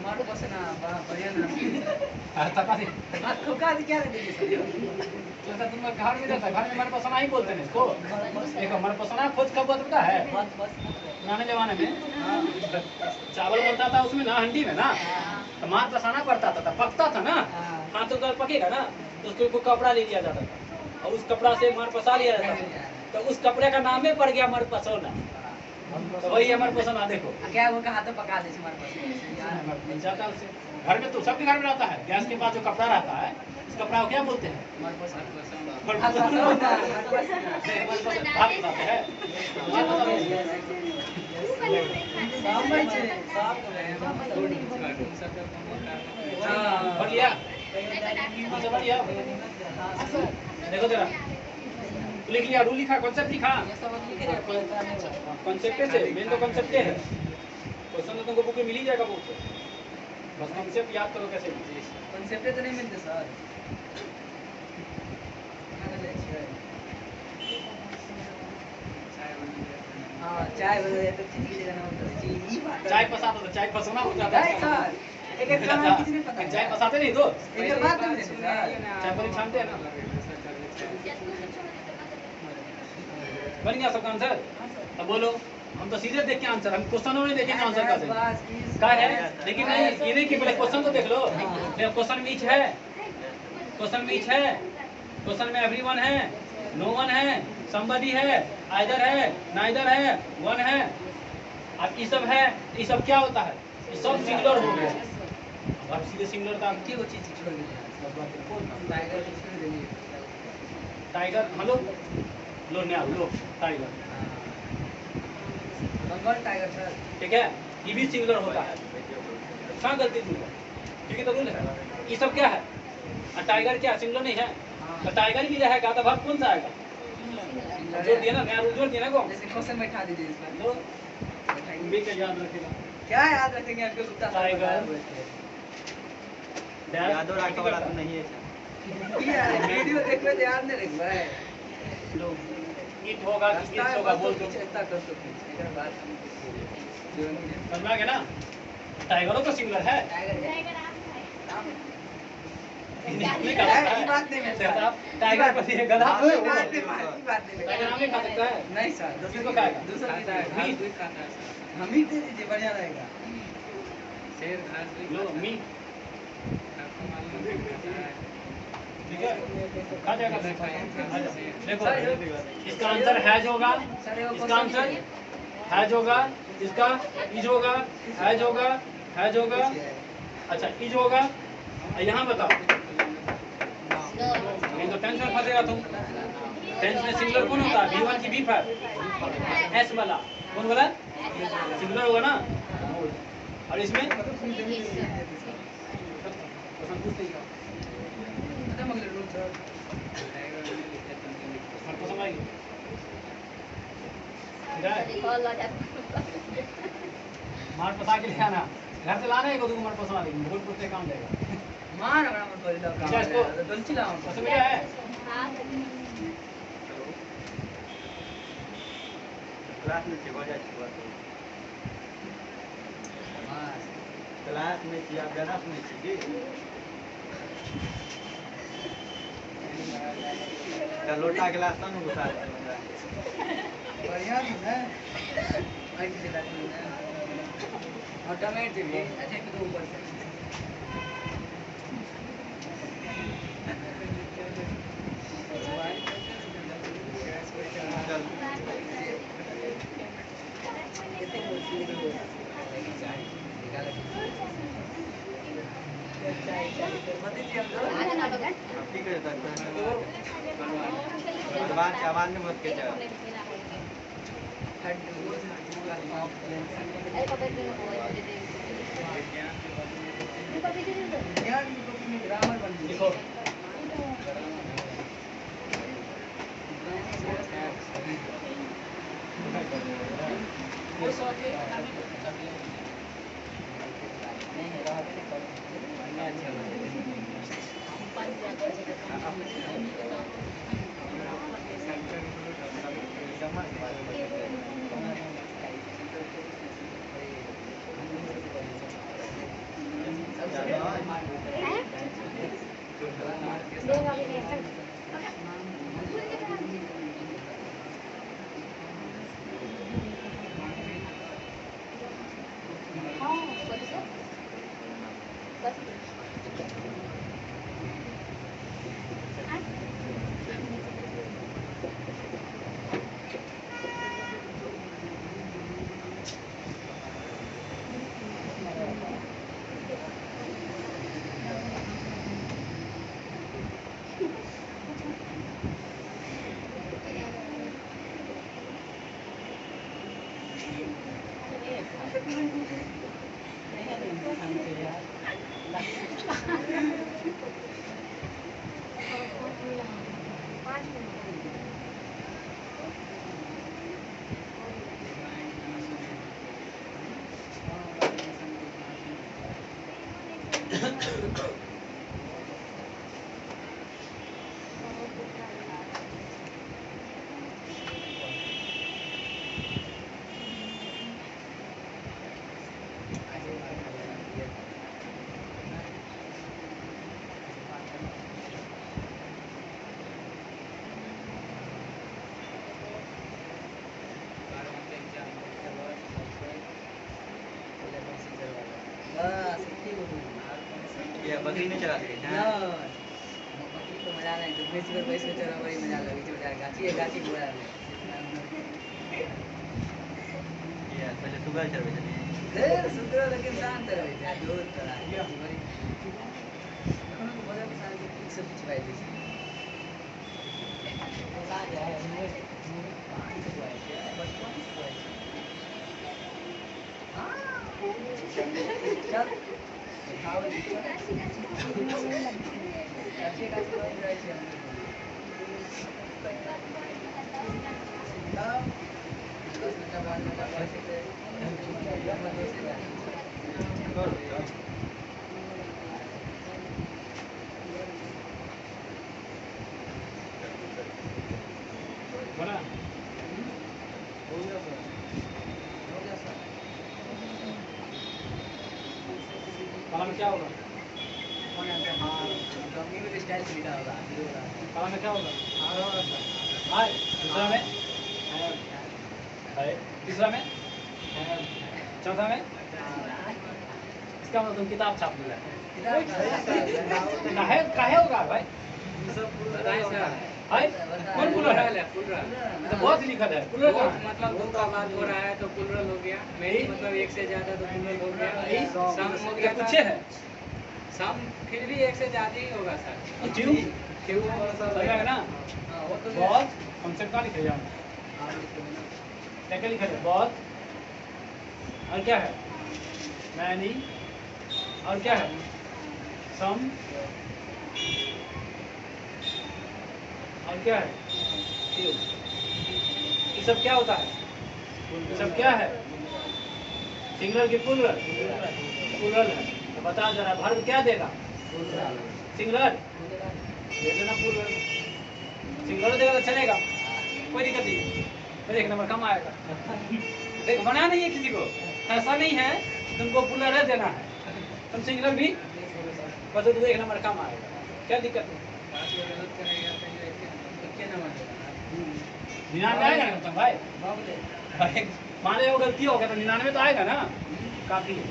मारो बस ना बढ़िया ना आपको का क्या देंगे सर जैसा तुम घर में रहता है, घर में मनपसंद ही बोलते हैं इसको। एक मनपसंद खोज कब बता है? पुराने जमाने में चावल बनता था उसमें ना, हंडी में ना, तो मार पसाना पड़ता था, पकता था ना, हाथों का पकेगा ना तो उसके ऊपर कपड़ा ले लिया जाता था और उस कपड़ा से मार पसा लिया जाता था, तो उस कपड़े का नाम ही पड़ गया मर पसोना। तो वही हमारे पसंद आ। देखो क्या वो कहा तो पका दे हमारे पास जाता है उससे। घर में तो सबके घर में रहता है, गैस के पास जो कपड़ा रहता है इस कपड़ा को क्या बोलते हैं? भात बनाते हैं। बढ़िया बढ़िया। देखो जरा लिख लिया, रूल लिखा, कॉन्सेप्ट लिखा। कॉन्सेप्ट से मेन तो कॉन्सेप्ट है, क्वेश्चन तो तुमको बुक में मिल ही जाएगा बुक से, बस कॉन्सेप्ट याद करो कैसे। कॉन्सेप्ट तो नहीं मिलते सर। चाय बदल जाए तो चीनी की जगह नमक डालो। चीनी बात है। चाय पसाता तो चाय पसोना हो जाता नहीं है। सर, एक काम किसी ने पता चाय पसाते नहीं तो एक बात नहीं सर। चाय पत्ती छानते हैं ना। बन गया सबका आंसर? अब बोलो, हम तो सीधे देख के आंसर, हम क्वेश्चनों में देखेंगे आंसर का क्या है। लेकिन नहीं, ये नहीं कि पहले क्वेश्चन तो देख लो। क्वेश्चन मीच है, क्वेश्चन मीच है, क्वेश्चन में एवरीवन है, नो वन है, समबडी है, आइदर है, नाइदर है, वन है। अब ये सब है, ये सब क्या होता है? ये सब सिंगुलर हो गया। अब सीधे सिंगुलर का क्या वो चीज छोड़ दी टाइगर छोड़ देंगे। टाइगर हेलो लो न्या लो टाइगर, बंगाल टाइगर सर। ठीक है, ये भी सिंगुलर होता है। कहाँ गलती थी? ठीक है तो रूल है। ये सब क्या है? टाइगर क्या सिंगुलर नहीं है? तो टाइगर भी रहेगा तो भाग कौन सा आएगा? जोड़ दिया ना, नया रूल जोड़ दिया ना को। जैसे क्वेश्चन बैठा दीजिए इसमें। लो भी क्या याद रखेगा? क्या याद रखेंगे आपके कुत्ता टाइगर यादव रखने वाला तो नहीं है। यार वीडियो देखने से याद नहीं रख भाई। लो इट होगा कि इट होगा बोल दो। चेष्टा कर तो एक बात समझ में आ गया ना? टाइगरों तो सिंगुलर है। नहीं खा सकता है। ये बात नहीं है। टाइगर पर ये गधा तो है वो। बात नहीं टाइगर आम नहीं खा सकता है। नहीं सर, दूसरे को खाएगा। दूसरा की खाएगा। मीट। हम ही दे दीजिए, बढ़िया रहेगा। लो मीट ठीक है, खा जाएगा। देखो इसका आंसर हैज होगा, इसका आंसर हैज होगा, इसका इज होगा, हैज होगा, हैज होगा। अच्छा इज होगा। यहाँ बताओ, नहीं तो टेंस में फंसेगा तुम। टेंस में सिंगुलर कौन होता है? V1 की V5 एस वाला कौन वाला? सिंगुलर होगा ना। और इसमें समझ आई? मार पसा के ले आना, घर से लाना है को तुम मार पसा देंगे, बहुत कुछ काम देगा। मार अपना मन को इला क्या इसको? काम तो चिल्ला हम कसम क्या है? क्लास में छिपा जाए छिपा तो क्लास में किया गाना सुने छी लोटा गिलास ना घुसा बढ़िया है। आई से बात नहीं है। और टमाटर भी अच्छा कि ऊपर से ठीक है आवाज में मत के जा ग्रामर बन देखो बकरी नहीं चला सके ना बकरी तो मजा नहीं तो भैंस पर पैसे चढ़ा बड़ी मजा लगी जो यार गाची बुआ ये पहले सुबह चढ़वे चलिए देर सुधरो लेकिन शांत रहे जा दूर चला बड़ी खाना को बजा के सारे कुछ सब पिछवाई दी ला जाए हमने पिछवाई बचपन पिछवाई हां चल खाओ अच्छे का कोई रहे छे हम 10 मिनट बाद में पैसे पे बना हो गया सर कला में क्या होगा? कंपनी में स्टाइल सीखा होगा कला में क्या होगा? हाय दूसरा में हाय तीसरा में चौथा में इसका मतलब तुम किताब छाप लिया काहे होगा भाई? हाय कौन पुलर है? तो बहुत लिखा है पुलर का मतलब दो का बात हो रहा है तो प्लुरल हो गया मेरी मतलब एक से ज्यादा तो प्लुरल हो गया सम हो गया कुछ है सम फिर भी एक से ज्यादा ही होगा सर क्यों क्यों और सब सही है ना? बहुत हमसे क्या लिखे जाओ क्या लिखा है? बहुत और क्या है? मैनी और क्या है? सम और क्या है? few। ये सब क्या होता है? ये सब क्या है? सिंगुलर की प्लुरल प्लुरल है तो बता जरा वर्ब क्या देगा? सिंगुलर दे देना प्लुरल सिंगुलर देगा तो चलेगा कोई दिक्कत नहीं फिर एक नंबर कम आएगा देख बना नहीं है किसी को ऐसा नहीं है तुमको प्लुरल देना है तुम सिंगुलर भी बस तो एक नंबर कम आएगा क्या दिक्कत है? 99 आएगा ना तुम भाई मान लो गलती हो गया तो 99 तो आएगा ना काफी है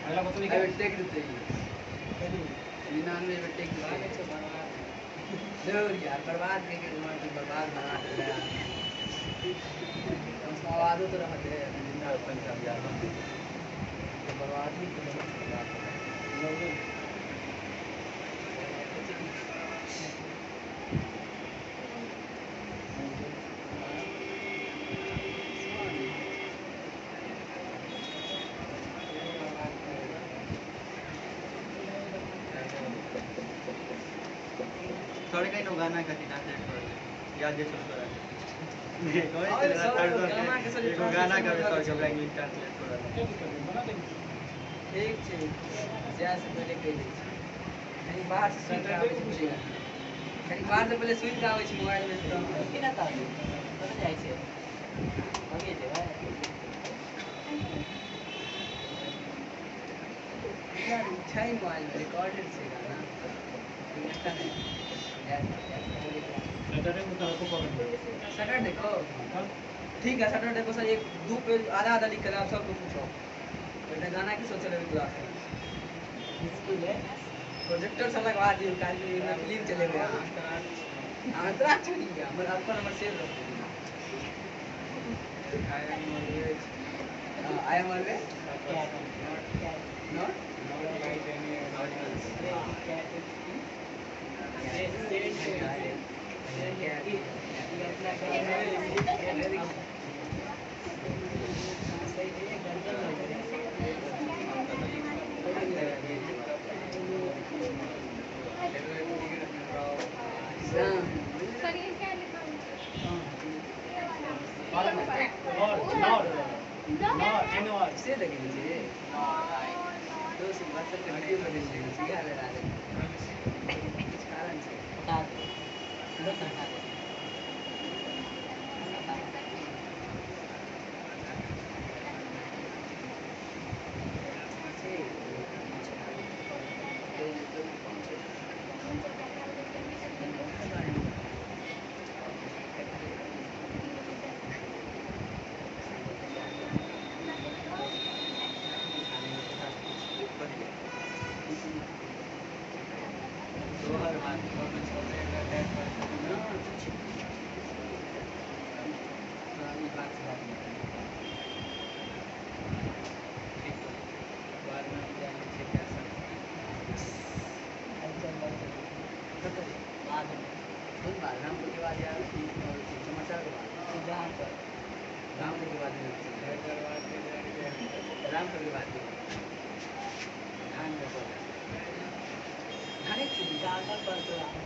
अगला क्वेश्चन लिखा है टेक देते हैं 99 में टेक जरूर यार बर्बाद करके दिमाग को बर्बाद बना दिया हम स्वाद तो रहते हैं जिंदा पंजाब यार तो बर्बाद ही कर थोड़े कहीं गाना का ट्रांसलेट कर याद दे सब करा ये कोई गाना का सर के इंग्लिश ट्रांसलेट कर ठीक है ज्यादा से पहले कह दी कहीं बाहर से सुन रहा है कहीं बाहर से पहले सुन रहा है मोबाइल में तो कितना था पता जाए छे आगे जे भाई यार छाई मोबाइल में रिकॉर्डेड से गाना सैटरडे को तो आपको पकड़ सैटरडे को ठीक है सैटरडे को सर एक दो पेज आधा आधा लिख कर आप सबको पूछो बेटा गाना की सोच रहे क्लास में स्कूल है प्रोजेक्टर से लगवा दियो कार्यक्रम में फिल्म चलेगा अंतरा छोड़ी गया मगर आपका नंबर सेव रखो I am always not sir ये क्या लिखा हुआ है? से लगे मुझे तो सिर्फ WhatsApp पे वीडियो बना दीजिए क्या लगा दे कुछ कारण से बता दो बता दो बाद दोनों छोटे का डेट पर बात ठीक है बाद में हम जाएंगे चेक कर सकते बाद में रामपुर के बाद यार समाचार के बाद जहाँ पर रामपुर के बाद रामपुर के बाद धान में धान एक दाल पर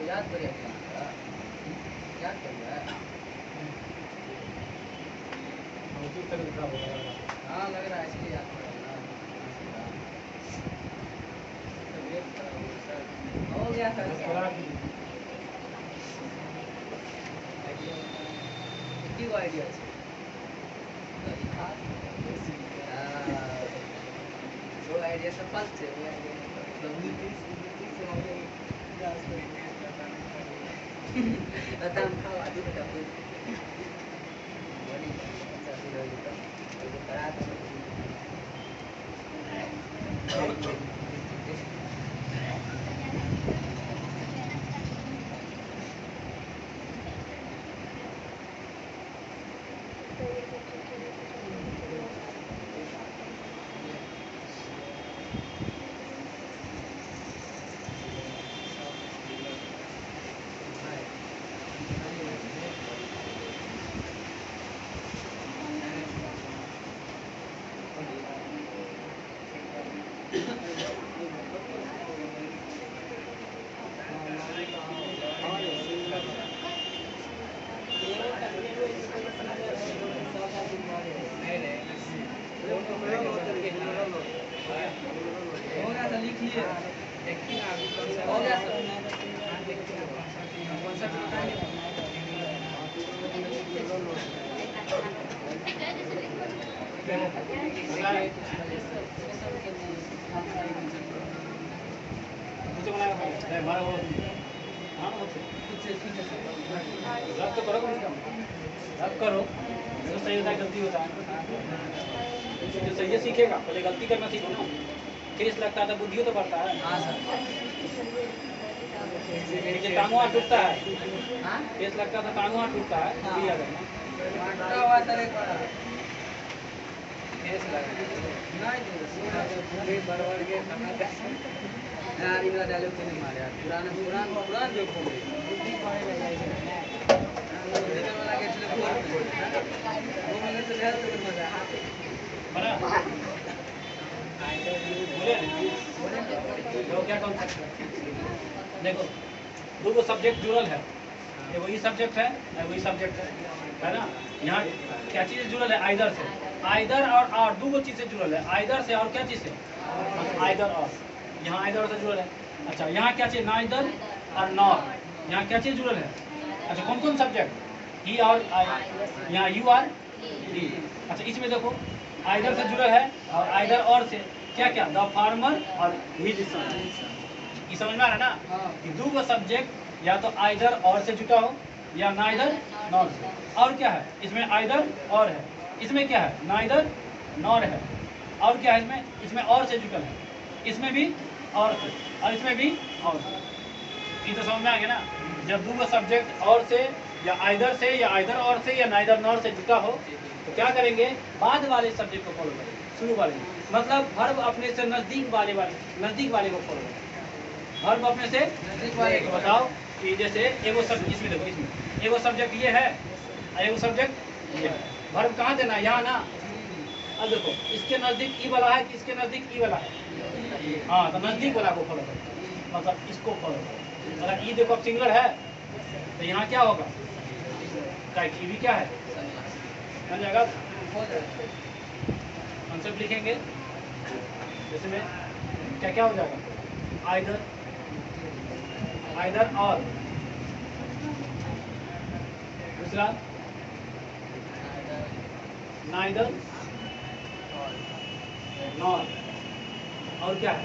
याद करिए याद करिए हाँ लग रहा है इसलिए याद कर रहा हो गया सर कितनी को आइडिया है वो आइडिया सफल थे वो idea datang kau aduh kita pun boleh kita sudah kita berat रब तो करो रब करो जो सही होता है गलती होता है जो सही है सीखेगा पहले गलती करना सीखो ना ठेस लगता है तो बुद्धि तो बढ़ता है हाँ सर टांगों हाथ टूटता है ठेस लगता है तो टांगों हाथ टूटता है भी आ गया यार ये डायलॉग तो नहीं मारे यार पुराना जो खोल बुद्धि पाए लगा है वाला के चले वो मैंने से यार तो मजा हाथ बना बोले क्या कॉन्सेप्ट देखो दो सब्जेक्ट जुड़ल है ये वही सब्जेक्ट है वही सब्जेक्ट है ना यहाँ क्या चीज़ जुड़ल है आइदर से आइदर और दो चीज़ से जुड़ल है आइदर से और क्या चीज़ से आइदर और यहाँ आइदर से जुड़ल है अच्छा यहाँ क्या चाहिए, नाइदर और नॉर। यहाँ क्या चीज जुड़ल है, अच्छा कौन कौन सब्जेक्ट, ही और आई, यहाँ यू आर डी। अच्छा इसमें देखो आइदर से जुड़ल है और आइदर और से क्या क्या, द फार्मर और हिज सन। ये समझ में आ रहा है ना कि दो को सब्जेक्ट या तो आइदर और से जुटा हो या नाइदर नॉर से। और क्या है इसमें, आइदर और है, इसमें क्या है नाइदर नॉर है, और क्या है इसमें, इसमें और से जुटल है, इसमें भी और से, और इसमें भी और से। ये तो समझ में आ गया ना, जब दो सब्जेक्ट और से या आइदर और से या नाइदर नॉर से जुटा हो तो क्या करेंगे, बाद वाले सब्जेक्ट को फॉलो करेंगे, शुरू वाले, मतलब वर्ब अपने से नजदीक वाले को फॉलो करेंगे। वर्ब अपने से नजदीक वाले को बताओ कि जैसे एगो सब्जेक्ट, इसमें देखो, इसमें एगो सब्जेक्ट ये है, एगो सब्जेक्ट ये है, वर्ब कहाँ देना, यहाँ ना। अब देखो इसके नजदीक ई वाला है कि इसके नजदीक ई वाला है, हाँ तो नजदीक वाला को फॉलो करें, मतलब इसको फॉलो करें। अगर ई देखो अब सिंगुलर है तो यहाँ क्या होगा, ई भी क्या है, बन जाएगा। कॉन्सेप्ट लिखेंगे इसमें क्या क्या हो जाएगा, आइदर और, दूसरा नाइदर नॉर, और क्या है,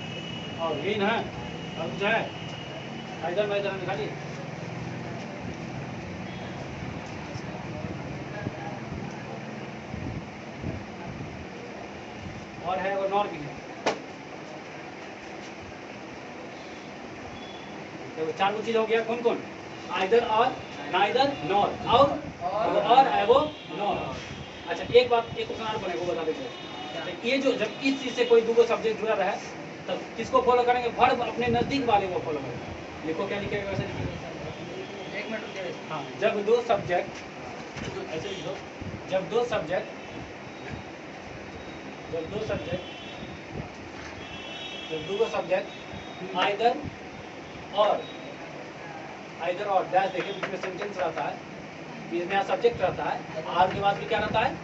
और यही ना है, और कुछ है, आइदर नाइदर निकाल ली। और है और नॉर भी है, तो चार चीज हो गया, कौन कौन, आइदर और, नाइदर नॉर, और है वो नॉर। अच्छा एक बात, एक क्वेश्चन और बने वो बता देते हैं, ये जो जब इस चीज से कोई दो सब्जेक्ट जुड़ा रहा है तब किसको फॉलो करेंगे, वर्ब अपने नजदीक वाले को फॉलो करेंगे। लिखो क्या लिखेगा, वैसे लिखिए, एक मिनट रुकिए। हाँ जब दो सब्जेक्ट, ऐसे लिखो, जब दो सब्जेक्ट आइदर और डैश, देखिए बीच में सेंटेंस रहता है, बीच में यहाँ सब्जेक्ट रहता है, आर के बाद भी क्या रहता है,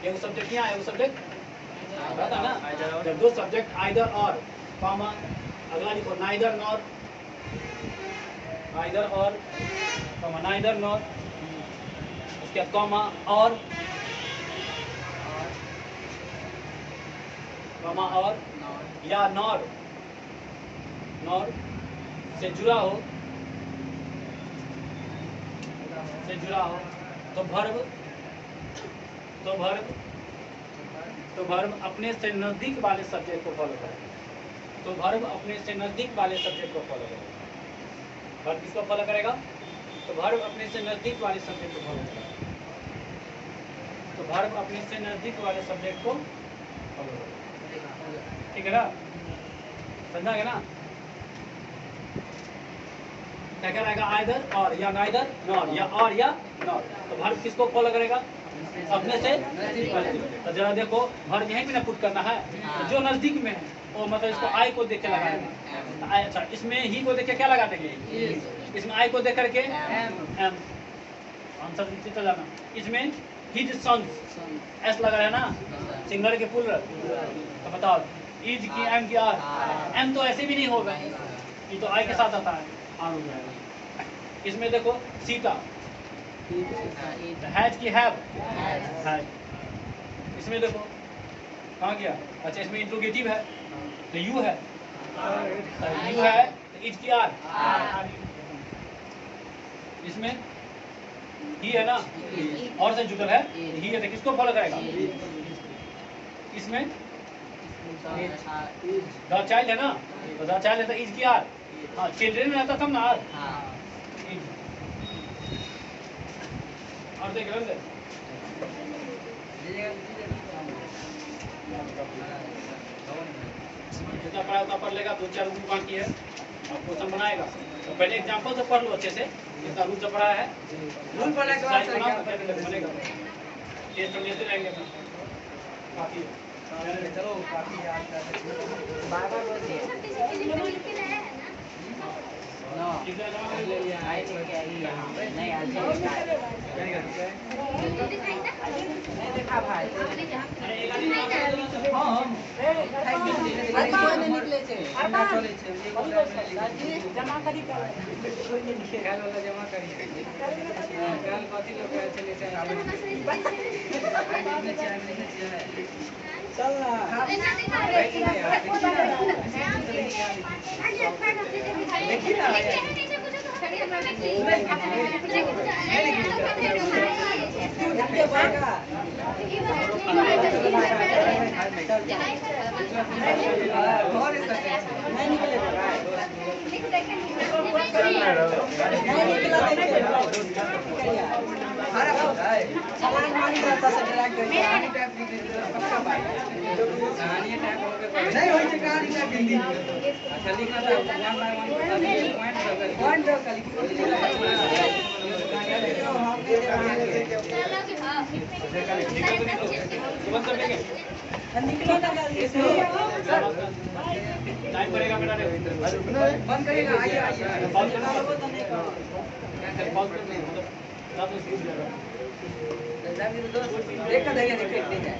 एगो सब्जेक्ट यहाँ, एगो सब्जेक्ट रहता है ना। जब दो सब्जेक्ट आइदर और, कॉमा अगला लिखो नाइदर नॉर, आइदर और कॉमा नाइदर नॉर, उसके बाद कॉमा और, कॉमा और या नॉर से जुड़ा हो, तो वर्ब अपने से नजदीक वाले सब्जेक्ट को फॉलो करेगा। तो वर्ब अपने से नजदीक वाले सब्जेक्ट को फॉलो करेगा। वर्ब किसको फॉलो करेगा, तो वर्ब अपने से नजदीक वाले सब्जेक्ट को फॉलो करेगा। तो वर्ब अपने से नजदीक वाले सब्जेक्ट को फॉलो करेगा, ठीक है ना, समझा गया ना। क्या क्या रहेगा, आइदर और या नाइदर नॉर, या और या नॉर। तो वर्ब किसको फॉलो करेगा, अपने से नजदीक वाले। तो जरा देखो वर्ब यहीं पे ना पुट करना है, तो जो नजदीक में है वो मतलब इसको आई को देख के लगाएंगे। अच्छा इसमें ही को देख के क्या लगा देंगे, इसमें आई को देख करके एम, आंसर नीचे चल जाना। इसमें हिज सन्स एस लगा है ना, सिंगलर के फुल, तो बताओ इज की एम की आर, एम तो ऐसे भी नहीं होगा, ये तो आई के साथ आता है, आर हो जाएगा। इसमें देखो सीता, हैज की हैव, इसमें देखो कहाँ गया, अच्छा इसमें इंट्रोगेटिव है तो यू है, तो इज की आर, इसमें ही है ना, और से जुटल है ही है, तो किसको फॉलो करेगा, इसमें द चाइल्ड है ना, तो द चाइल्ड है तो इज की आर, हाँ चिल्ड्रेन रहता तब ना आर, और देख रहे हैं जितना पढ़ा उतना पढ़ लेगा, 2-4 रूल बाकी है, आप क्वेश्चन बनाएगा तो पहले एग्जाम्पल से पढ़ लो अच्छे से, जितना रूल से पढ़ा है, रूल पढ़ने के बाद बनेगा, टेस्ट तो लेते रहेंगे काफी है। चलो काफी याद कर बार-बार बोल दिए ना, आई नहीं आज नहीं देखा भाई, अरे एक आदमी हाँ खाली कोई हमर नहीं निकले छे ना चले छे एगो जमा करी कर कोई नहीं लिखे गाल वाला जमा करी गाल कथि लोग कहै छे से चल ना देखिए ना नहीं निकले हरा होता है छलांग मारी रहता से ड्रैग करके कहानी टाइप पक्का भाई कहानी टाइप हो गए नहीं होई छै कहानी टाइप हिंदी अच्छा लिखा था 1 by 1 पॉइंट ड्रॉ कर निकलो ना जल्दी से टाइम पड़ेगा बेटा बंद करिएगा आइए आइए पॉज कर निकालो तो नहीं करो पॉज कर मतलब देखा देखिए देखिए